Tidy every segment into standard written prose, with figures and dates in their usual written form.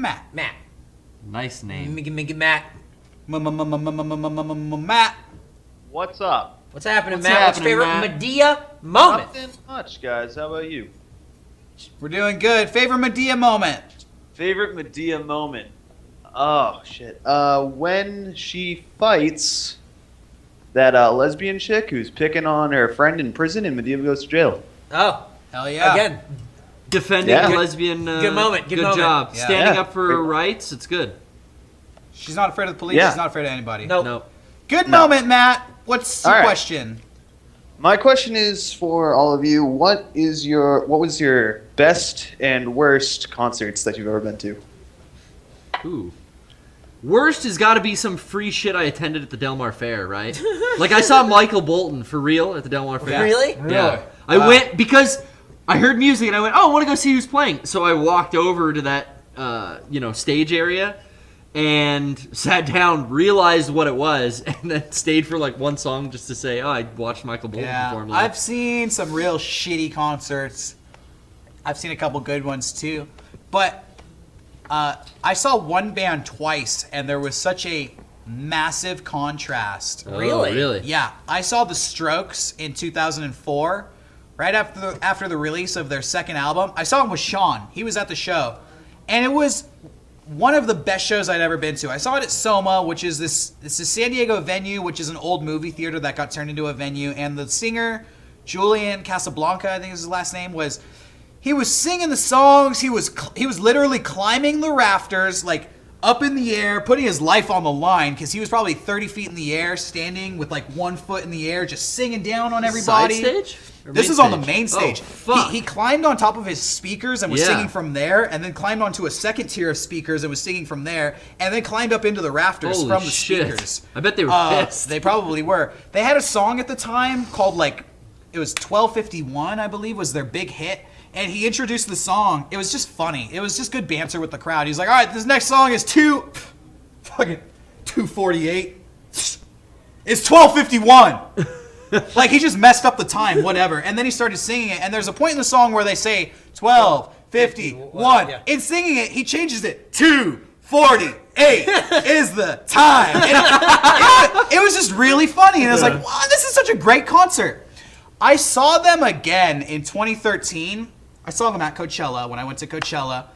Matt. Nice name. Matt. Matt. What's up? What's happening, What's Matt? What's your happening, favorite Matt? Medea moment? Nothing much, guys. How about you? We're doing good. Favorite Medea moment? Favorite Medea moment? Oh, shit. When she fights that lesbian chick who's picking on her friend in prison and Medea goes to jail. Oh, Hell yeah. again. Defending Yeah. a lesbian. Good moment, good moment. job. Yeah. Standing Yeah. up for her rights. It's good. She's not afraid of the police. Yeah. She's not afraid of anybody. Nope. No. Good No. moment, Matt. What's your All right. question? My question is for all of you: what was your best and worst concerts that you've ever been to? Ooh. Worst has got to be some free shit I attended at the Del Mar Fair, right? Like I saw Michael Bolton for real at the Del Mar Fair. Really? Yeah. I went because I heard music and I went, oh, I want to go see who's playing. So I walked over to that, stage area and sat down, realized what it was, and then stayed for like one song just to say, oh, I watched Michael Bolton perform live. I've seen some real shitty concerts. I've seen a couple good ones too. But I saw one band twice, and there was such a massive contrast. Oh, Really? Really? Yeah, I saw the Strokes in 2004, right after the release of their second album. I saw him with Sean. He was at the show, and it was one of the best shows I'd ever been to. I saw it at Soma, which is this San Diego venue, which is an old movie theater that got turned into a venue. And the singer, Julian Casablanca, I think is his last name, he was singing the songs. He was literally climbing the rafters, like up in the air, putting his life on the line because he was probably 30 feet in the air, standing with like 1 foot in the air, just singing down on everybody. Side stage? Or This main is on the stage? main stage. Oh, fuck. He climbed on top of his speakers and was Yeah. singing from there, and then climbed onto a second tier of speakers and was singing from there, and then climbed up into the rafters Holy from the shit. speakers. I bet they were pissed. They probably were. They had a song at the time called it was 1251, I believe, was their big hit. And he introduced the song. It was just funny. It was just good banter with the crowd. He's like, all right, this next song is 248. It's 1251. Like, he just messed up the time, whatever. And then he started singing it. And there's a point in the song where they say 1251. Yeah. In singing it, he changes it. 248 is the time. And it was just really funny. And I was like, wow, this is such a great concert. I saw them again in 2013. I saw them at Coachella when I went to Coachella.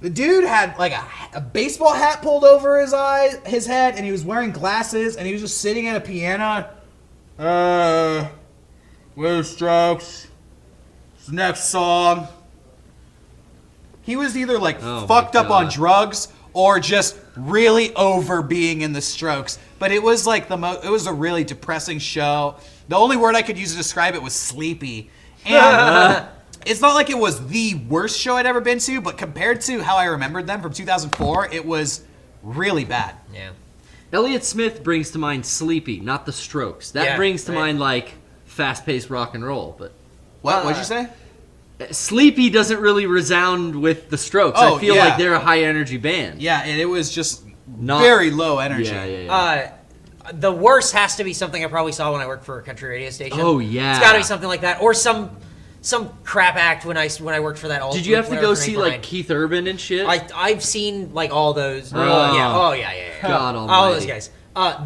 The dude had like a baseball hat pulled over his head, and he was wearing glasses, and he was just sitting at a piano. Where's Strokes? Next song. He was either like Oh fucked my up on God. drugs or just really over being in the Strokes. But it was like it was a really depressing show. The only word I could use to describe it was sleepy. And it's not like it was the worst show I'd ever been to, but compared to how I remembered them from 2004, it was really bad. Yeah. Elliott Smith brings to mind Sleepy, not the Strokes. That Yeah, brings to right. mind like fast-paced rock and roll, but What'd you say? Sleepy doesn't really resound with the Strokes. Oh, I feel yeah. like they're a high-energy band. Yeah, and it was just Not- very low energy. Yeah. The worst has to be something I probably saw when I worked for a country radio station. Oh, yeah. It's got to be something like that, or some crap act when I worked for that. Did you have to when I go worked for see Anchorman. like Keith Urban and shit? I've seen like all those. Oh. Yeah. Oh yeah. God all almighty. those guys.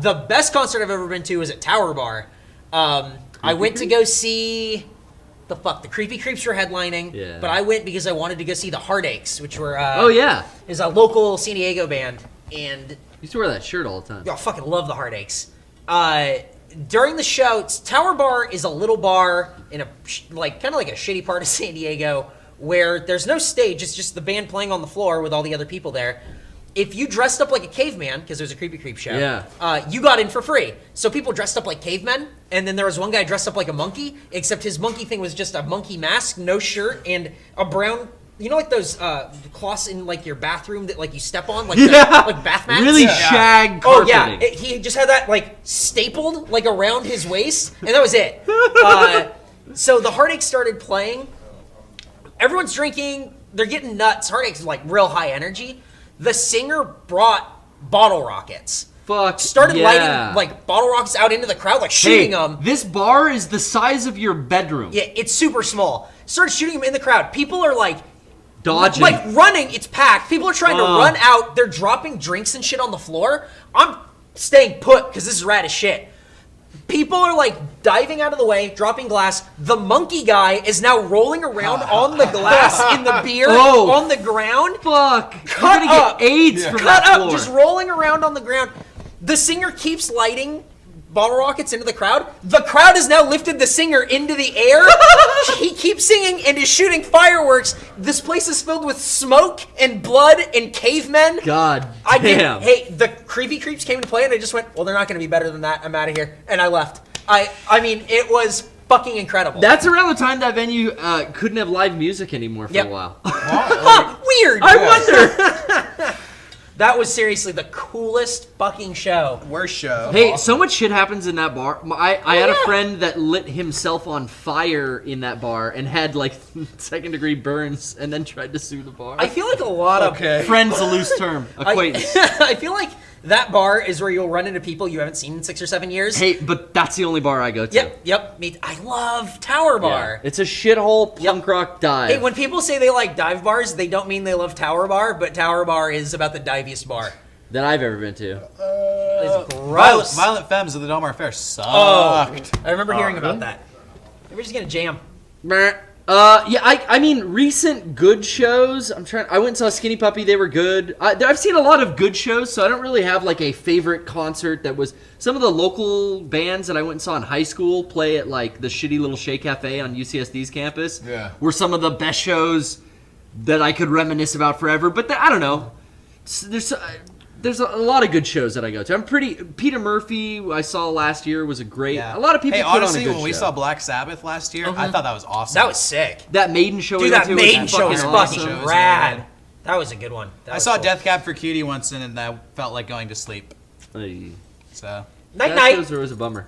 The best concert I've ever been to was at Tower Bar. I went to go see the Creepy Creeps were headlining. Yeah. But I went because I wanted to go see the Heartaches, which were oh yeah, is a local San Diego band, and used to wear that shirt all the time. I fucking love the Heartaches. During the show, Tower Bar is a little bar in a kind of like a shitty part of San Diego where there's no stage. It's just the band playing on the floor with all the other people there. If you dressed up like a caveman, because there's a Creepy Creep show, you got in for free. So people dressed up like cavemen, and then there was one guy dressed up like a monkey, except his monkey thing was just a monkey mask, no shirt, and a brown. You know, like those cloths in like your bathroom that like you step on, like like bath mats. Really shag Oh carpeting. yeah, he just had that like stapled like around his waist, and that was it. So the Heartaches started playing. Everyone's drinking. They're getting nuts. Heartaches is like real high energy. The singer brought bottle rockets. Fuck. Started yeah. lighting like bottle rockets out into the crowd, like shooting them. This bar is the size of your bedroom. Yeah, it's super small. Started shooting them in the crowd. People are like Dodging. Like running, it's packed. People are trying to run out. They're dropping drinks and shit on the floor. I'm staying put because this is rad as shit. People are like diving out of the way, dropping glass. The monkey guy is now rolling around on the glass in the beer on the ground. Fuck. Cut You're gonna up. get AIDS from Cut that up, floor. just rolling around on the ground. The singer keeps lighting bottle rockets into the crowd. The crowd has now lifted the singer into the air. He keeps singing and is shooting fireworks. This place is filled with smoke and blood and cavemen. God I did. damn. Hey, the creepy creeps came to play, and I just went, well, they're not going to be better than that. I'm out of here, and I left. I mean, it was fucking incredible. That's around the time that venue couldn't have live music anymore for a while. Weird. I wonder. That was seriously the coolest fucking show. Worst show. Hey, so much shit happens in that bar. I had a friend that lit himself on fire in that bar and had like second-degree burns and then tried to sue the bar. I feel like a lot of Friend's a loose term. Acquaintance. I feel like that bar is where you'll run into people you haven't seen in 6 or 7 years. Hey, but that's the only bar I go to. Yep. I love Tower Bar. Yeah. It's a shithole punk rock dive. Hey, when people say they like dive bars, they don't mean they love Tower Bar, but Tower Bar is about the diviest bar. that I've ever been to. It's gross. Violent Femmes of the Delmar Fair sucked. I remember hearing about that. Maybe we're just gonna jam. Yeah, I mean, recent good shows. I went and saw Skinny Puppy. They were good. I've seen a lot of good shows, so I don't really have like a favorite concert that was. Some of the local bands that I went and saw in high school play at like the shitty little Shea Cafe on UCSD's campus. Yeah. Were some of the best shows that I could reminisce about forever. But I don't know. There's a lot of good shows that I go to. Peter Murphy I saw last year was a great. Yeah. A lot of people Hey, put honestly, on a good when we show. saw Black Sabbath last year, I thought that was awesome. That was sick. That Maiden show. Dude, we went that to maiden was show was awesome. fucking Shows, rad. man. That was a good one. That I was saw cool. Death Cab for Cutie once, and that felt like going to sleep. Hey. So, Night That night. shows was a bummer.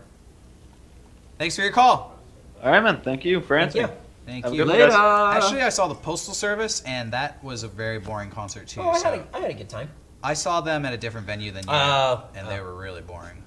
thanks for your call. All right, man. Thank you for answering. you. Thank Have a you. good one, Later. guys. Actually, I saw the Postal Service, and that was a very boring concert too. Oh, I so had a good time. I saw them at a different venue than you, Oh. and they were really boring.